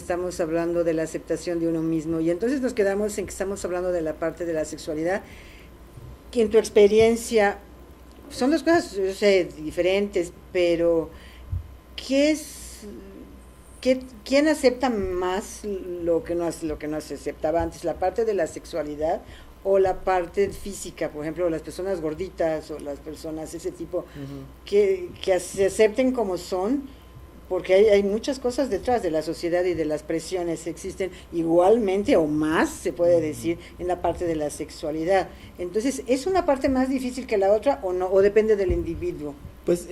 estamos hablando de la aceptación de uno mismo y entonces nos quedamos en que estamos hablando de la parte de la sexualidad, que en tu experiencia son dos cosas, yo sé, diferentes, pero ¿qué es, quién acepta más lo que no se aceptaba antes, la parte de la sexualidad o la parte física, por ejemplo, las personas gorditas o las personas ese tipo, que se acepten como son, porque hay muchas cosas detrás de la sociedad y de las presiones existen igualmente o más, se puede decir, en la parte de la sexualidad. Entonces, ¿es una parte más difícil que la otra o no? ¿O depende del individuo? Pues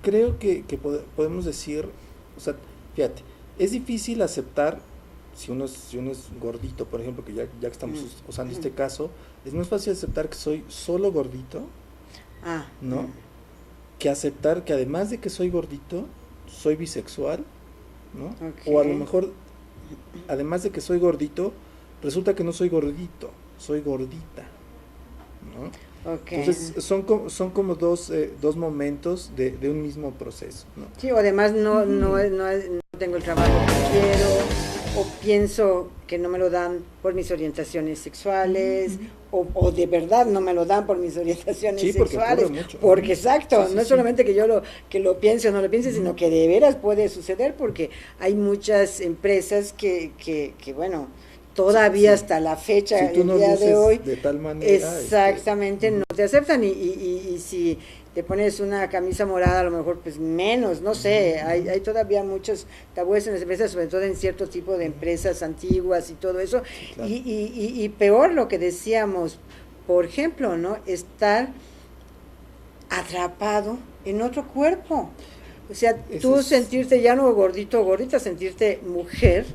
creo que podemos decir, o sea, fíjate, es difícil aceptar si uno es gordito, por ejemplo, que ya que estamos usando este caso, es más fácil aceptar que soy solo gordito, ¿no? Que aceptar que además de que soy gordito, soy bisexual, ¿no? O a lo mejor, además de que soy gordito, resulta que no soy gordito, soy gordita, ¿no? Entonces son como dos momentos de un mismo proceso, ¿no? Sí, o además no tengo el trabajo que quiero, o pienso que no me lo dan por mis orientaciones sexuales, o de verdad no me lo dan por mis orientaciones sexuales, porque exacto, no es solamente que yo lo piense o no lo piense, sino que de veras puede suceder, porque hay muchas empresas que bueno, todavía hasta la fecha, si tú no el día de hoy, de tal manera, exactamente, no te aceptan, y si te pones una camisa morada, a lo mejor pues menos, no sé, hay todavía muchos tabúes en las empresas, sobre todo en cierto tipo de empresas antiguas y todo eso, sí, claro. y peor lo que decíamos, por ejemplo, ¿no? Estar atrapado en otro cuerpo, o sea, tú sentirte ya no gordito o gordita, sentirte mujer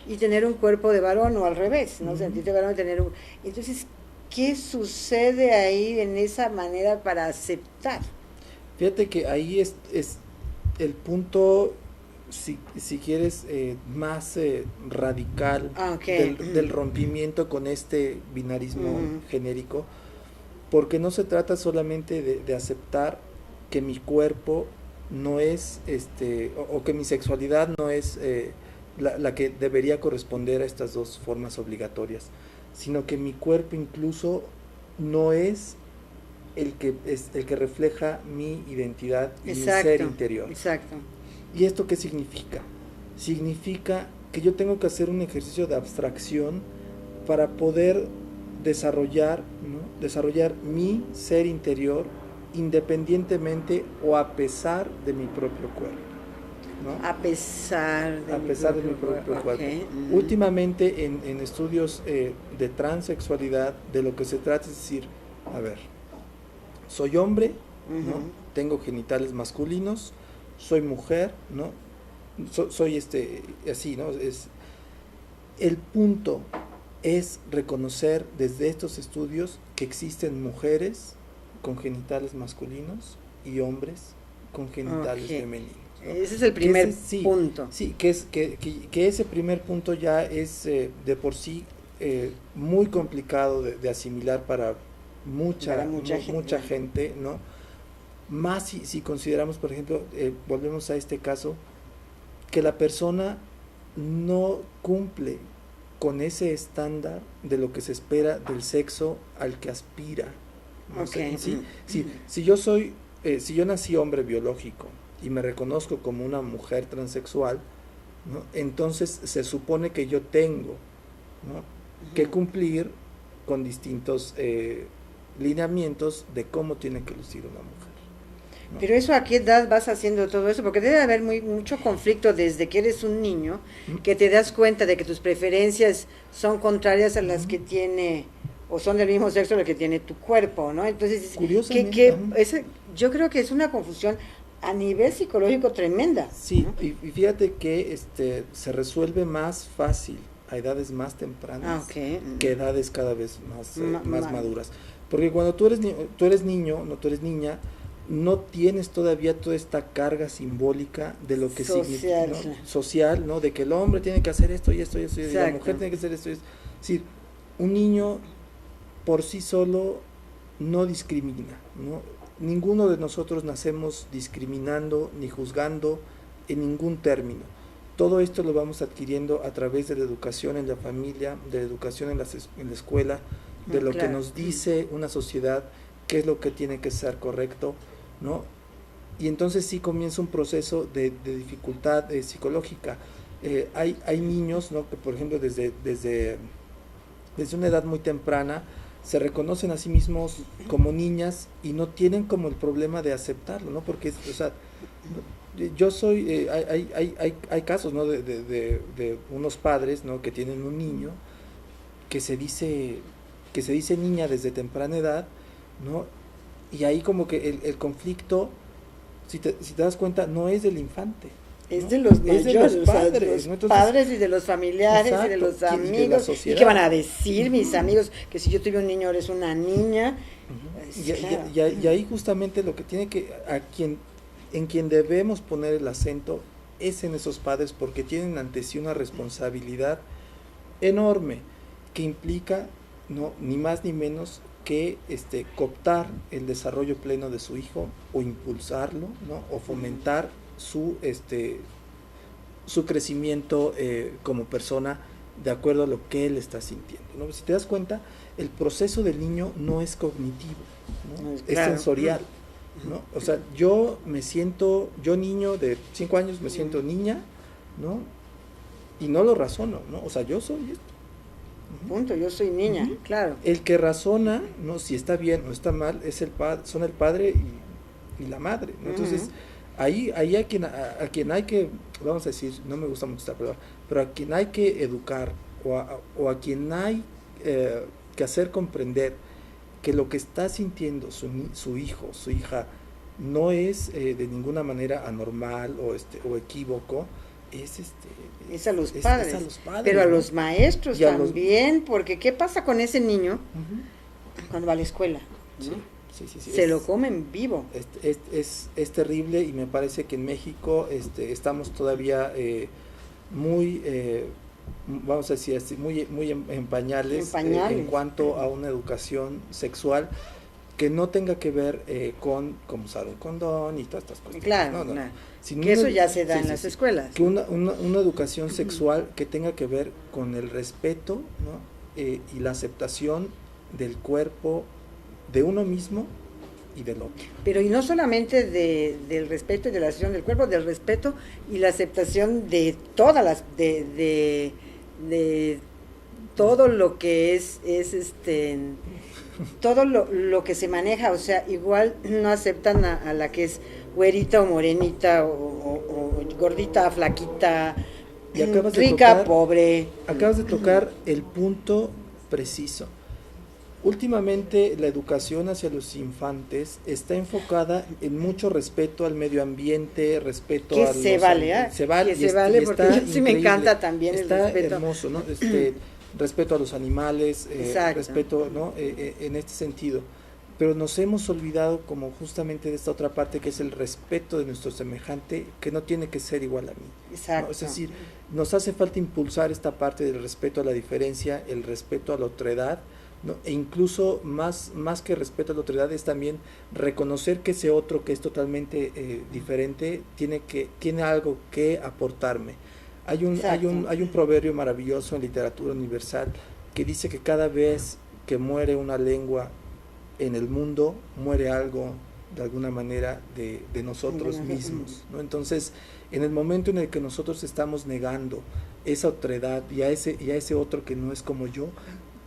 y tener un cuerpo de varón, o al revés, ¿no? Sentirte varón y tener un... Entonces, ¿qué sucede ahí en esa manera para aceptar? Fíjate que ahí es el punto, si quieres, más radical del rompimiento con este binarismo genérico, porque no se trata solamente de aceptar que mi cuerpo no es, o que mi sexualidad no es la que debería corresponder a estas dos formas obligatorias, sino que mi cuerpo incluso no es el que refleja mi identidad y mi ser interior. Exacto. ¿Y esto qué significa? Significa que yo tengo que hacer un ejercicio de abstracción para poder desarrollar mi ser interior independientemente o a pesar de mi propio cuerpo, ¿no? A pesar de mi propio cuerpo. Últimamente en estudios de transexualidad, de lo que se trata es decir, a ver, soy hombre, ¿no? Tengo genitales masculinos, soy mujer, ¿no? Soy así, ¿no? El punto es reconocer desde estos estudios que existen mujeres con genitales masculinos y hombres con genitales femeninos, ¿no? Ese es el primer punto. Sí, que ese primer punto ya es de por sí muy complicado de asimilar para mucha gente, ¿no? Más si consideramos, por ejemplo, volvemos a este caso, que la persona no cumple con ese estándar de lo que se espera del sexo al que aspira, ¿no? Si yo nací hombre biológico y me reconozco como una mujer transexual, ¿no? Entonces se supone que yo tengo, ¿no? que cumplir con distintos lineamientos de cómo tiene que lucir una mujer, ¿no? Pero eso, ¿a qué edad vas haciendo todo eso? Porque debe haber mucho conflicto desde que eres un niño, que te das cuenta de que tus preferencias son contrarias a las que tiene, o son del mismo sexo lo que tiene tu cuerpo, ¿no? Entonces, yo creo que es una confusión a nivel psicológico tremenda. Sí, ¿no? y fíjate que se resuelve más fácil a edades más tempranas que edades cada vez más maduras. Porque cuando tú eres niño, no, tú eres niña, no tienes todavía toda esta carga simbólica de lo que significa, ¿no? Social, ¿no? De que el hombre tiene que hacer esto y esto y esto, y la mujer tiene que hacer esto y esto. Es decir, un niño por sí solo no discrimina, ¿no? Ninguno de nosotros nacemos discriminando ni juzgando en ningún término. todo esto lo vamos adquiriendo a través de la educación en la familia, de la educación en la escuela, de lo que nos dice una sociedad, qué es lo que tiene que ser correcto, ¿no? Y entonces sí comienza un proceso de dificultad psicológica. Hay niños, ¿no?, que por ejemplo desde una edad muy temprana se reconocen a sí mismos como niñas y no tienen como el problema de aceptarlo, ¿no? Porque, o sea, yo soy, hay casos, ¿no?, de unos padres, ¿no?, que tienen un niño que se dice niña desde temprana edad, ¿no? Y ahí como que el conflicto, si te das cuenta, no es del infante, ¿no? Es de los mayores, es de los padres, de los ¿no? Entonces, padres y de los familiares, exacto, y de los y de la amigos. sociedad. ¿Y qué van a decir mis amigos? Que si yo tuve un niño eres una niña. Y ahí justamente lo que tiene que, en quien debemos poner el acento es en esos padres, porque tienen ante sí una responsabilidad enorme que implica, no, ni más ni menos que cooptar el desarrollo pleno de su hijo, o impulsarlo, ¿no?, o fomentar su crecimiento como persona de acuerdo a lo que él está sintiendo, ¿no? Si te das cuenta, el proceso del niño no es cognitivo, ¿no? Es sensorial, ¿no? O sea, yo niño de 5 años me siento niña, ¿no? Y no lo razono, ¿no? O sea, yo soy esto. Punto, yo soy niña, claro. El que razona, ¿no?, si está bien o está mal, son el padre y la madre, ¿no? Entonces, ahí a quien hay que, vamos a decir, no me gusta mucho esta palabra, pero a quien hay que educar, o a quien hay que hacer comprender que lo que está sintiendo su hijo, su hija, no es de ninguna manera anormal o equívoco, es a los padres, pero a ¿no?, los maestros también, porque ¿qué pasa con ese niño cuando va a la escuela? Sí. Se lo comen vivo. Es terrible, y me parece que en México estamos todavía muy, vamos a decir así, muy en pañales, en cuanto a una educación sexual que no tenga que ver con cómo usar un condón y todas estas cosas. Claro, no. Que eso ya se da en las escuelas. Que una educación sexual que tenga que ver con el respeto, ¿no?, y la aceptación del cuerpo de uno mismo y del otro. Pero y no solamente del respeto y de la aceptación del cuerpo, del respeto y la aceptación de todas las, de todo lo que es todo lo que se maneja, o sea, igual no aceptan a la que es güerita o morenita, o gordita, flaquita, rica, pobre. Acabas de tocar el punto preciso. Últimamente la educación hacia los infantes está enfocada en mucho respeto al medio ambiente, respeto a se vale, porque sí me encanta también el respeto. Está hermoso, ¿no? Respeto a los animales, respeto, ¿no?, en este sentido. Pero nos hemos olvidado como justamente de esta otra parte, que es el respeto de nuestro semejante, que no tiene que ser igual a mí. Exacto. ¿No? Es decir, nos hace falta impulsar esta parte del respeto a la diferencia, el respeto a la otredad, ¿no? E incluso más que respeto a la otredad es también reconocer que ese otro que es totalmente diferente tiene algo que aportarme. Hay un proverbio maravilloso en literatura universal que dice que cada vez que muere una lengua en el mundo, muere algo de alguna manera de nosotros mismos, ¿no? Entonces, en el momento en el que nosotros estamos negando esa otredad y a ese otro que no es como yo,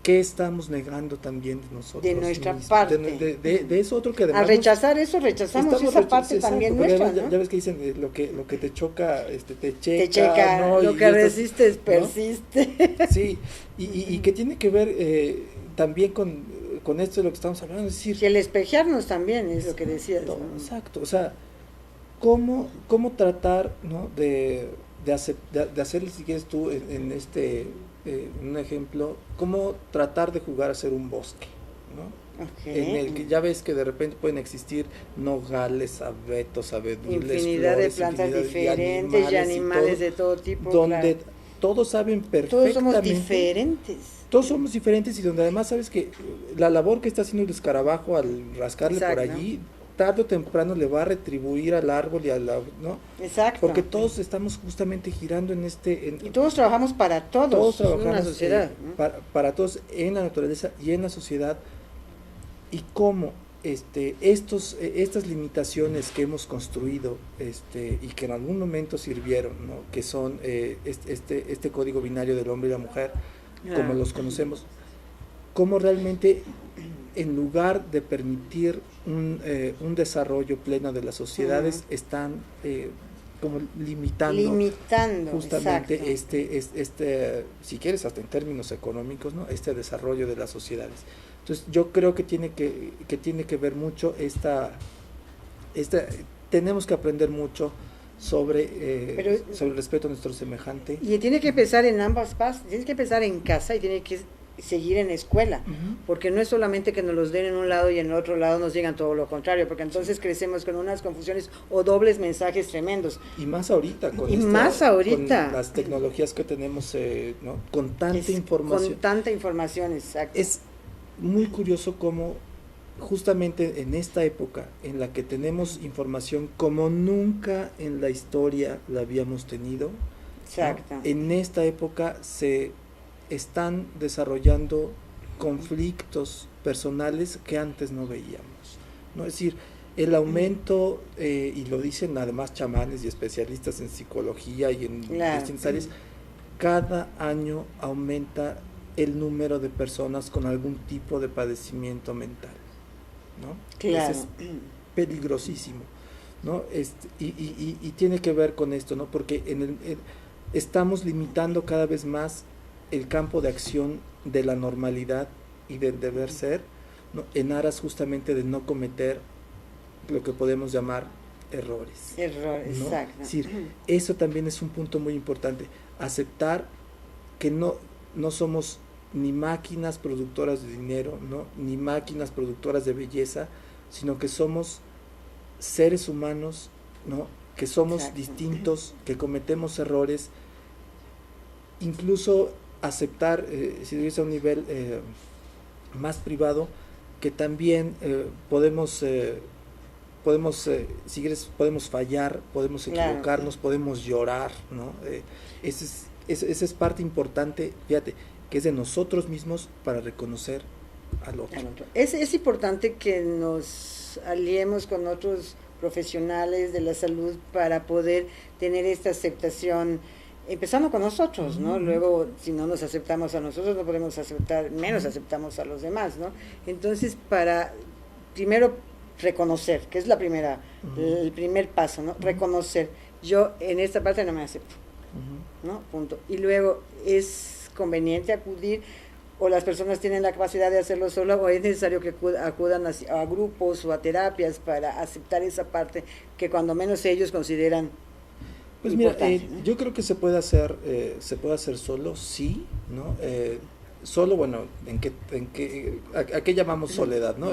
¿qué estamos negando también de nosotros? De nuestra mismos? parte. De eso otro que además... Al rechazar eso, rechazamos esa parte también nuestra, ¿no? Ya ves que dicen, lo que te choca, te checa. Te checa, ¿no? Lo que resistes, persiste. ¿No? Sí, y que tiene que ver también con esto de lo que estamos hablando, es decir... Y el espejearnos también, es lo que decías, ¿no? Exacto, o sea, ¿cómo tratar, ¿no?, de hacer, si quieres tú, en un ejemplo, cómo tratar de jugar a ser un bosque, ¿no? Okay. En el que ya ves que de repente pueden existir nogales, abetos, abedules, infinidad flores, de plantas diferentes y animales de todo tipo, donde todos saben perfectamente. Todos somos diferentes. Todos somos diferentes, y donde además sabes que la labor que está haciendo el escarabajo al rascarle por allí, tarde o temprano le va a retribuir al árbol y a la, ¿no? Exacto. Porque todos estamos justamente girando en y todos trabajamos para todos, todos trabajamos en una sociedad. Para todos en la naturaleza y en la sociedad, y cómo estas limitaciones que hemos construido y que en algún momento sirvieron, ¿no? Que son este código binario del hombre y la mujer, como los conocemos, cómo realmente en lugar de permitir un desarrollo pleno de las sociedades, están como limitando justamente si quieres hasta en términos económicos, ¿no? Este desarrollo de las sociedades. Entonces yo creo que tiene que ver mucho tenemos que aprender mucho sobre el respeto a nuestro semejante. Y tiene que empezar en ambas partes, tiene que empezar en casa y tiene que seguir en escuela, porque no es solamente que nos los den en un lado y en el otro lado nos digan todo lo contrario, porque entonces crecemos con unas confusiones o dobles mensajes tremendos. Y más ahorita, con las tecnologías que tenemos, ¿no? Con tanta información. Con tanta información, exacto. Es muy curioso cómo justamente en esta época en la que tenemos información como nunca en la historia la habíamos tenido, exacto, ¿no? En esta época se están desarrollando conflictos personales que antes no veíamos, ¿no? Es decir, el aumento, y lo dicen además chamanes y especialistas en psicología y en distintas áreas, cada año aumenta el número de personas con algún tipo de padecimiento mental, ¿no? Claro. Eso es peligrosísimo, ¿no? Y tiene que ver con esto, ¿no? Porque estamos limitando cada vez más el campo de acción de la normalidad y del deber ser, ¿no? En aras justamente de no cometer lo que podemos llamar errores. Errores, ¿no? exacto. Es decir, eso también es un punto muy importante, aceptar que no somos ni máquinas productoras de dinero, ¿no? Ni máquinas productoras de belleza, sino que somos seres humanos, ¿no? Que somos exacto, distintos, que cometemos errores, incluso aceptar, si lo dice a un nivel más privado, que también podemos si quieres, podemos fallar, podemos equivocarnos, podemos llorar, ¿no? Esa es parte importante, fíjate, que es de nosotros mismos para reconocer al otro. Es importante que nos aliemos con otros profesionales de la salud para poder tener esta aceptación, empezando con nosotros, ¿no? Luego, si no nos aceptamos a nosotros, no podemos aceptar, menos aceptamos a los demás, ¿no? Entonces, para primero reconocer, que es el primer paso, ¿no? Reconocer, yo en esta parte no me acepto, ¿no? Punto. Y luego, es conveniente acudir, o las personas tienen la capacidad de hacerlo solo, o es necesario que acudan a grupos o a terapias para aceptar esa parte que cuando menos ellos consideran. Pues mira, yo creo que se puede hacer solo, sí, ¿no? Solo, bueno, ¿a qué llamamos soledad, no?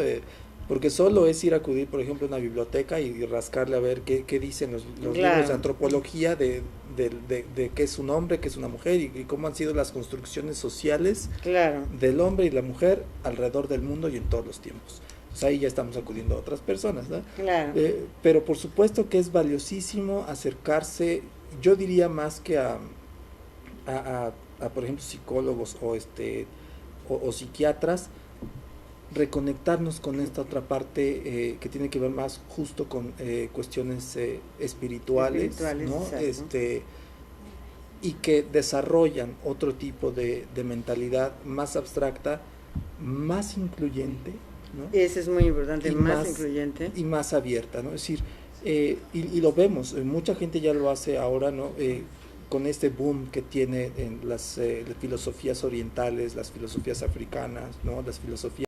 Porque solo es ir a acudir, por ejemplo, a una biblioteca y rascarle a ver qué dicen los libros de antropología de qué es un hombre, qué es una mujer y cómo han sido las construcciones sociales del hombre y la mujer alrededor del mundo y en todos los tiempos. Pues ahí ya estamos acudiendo a otras personas, ¿no? Claro. Pero por supuesto que es valiosísimo acercarse, yo diría más que a por ejemplo, psicólogos o psiquiatras, reconectarnos con esta otra parte que tiene que ver más justo con cuestiones espirituales, ¿no? Y que desarrollan otro tipo de mentalidad más abstracta, más incluyente, ¿no? Eso es muy importante, más incluyente. Y más abierta, ¿no? Es decir, y lo vemos, mucha gente ya lo hace ahora, ¿no? Con este boom que tiene en las filosofías orientales, las filosofías africanas, ¿no? Las filosofías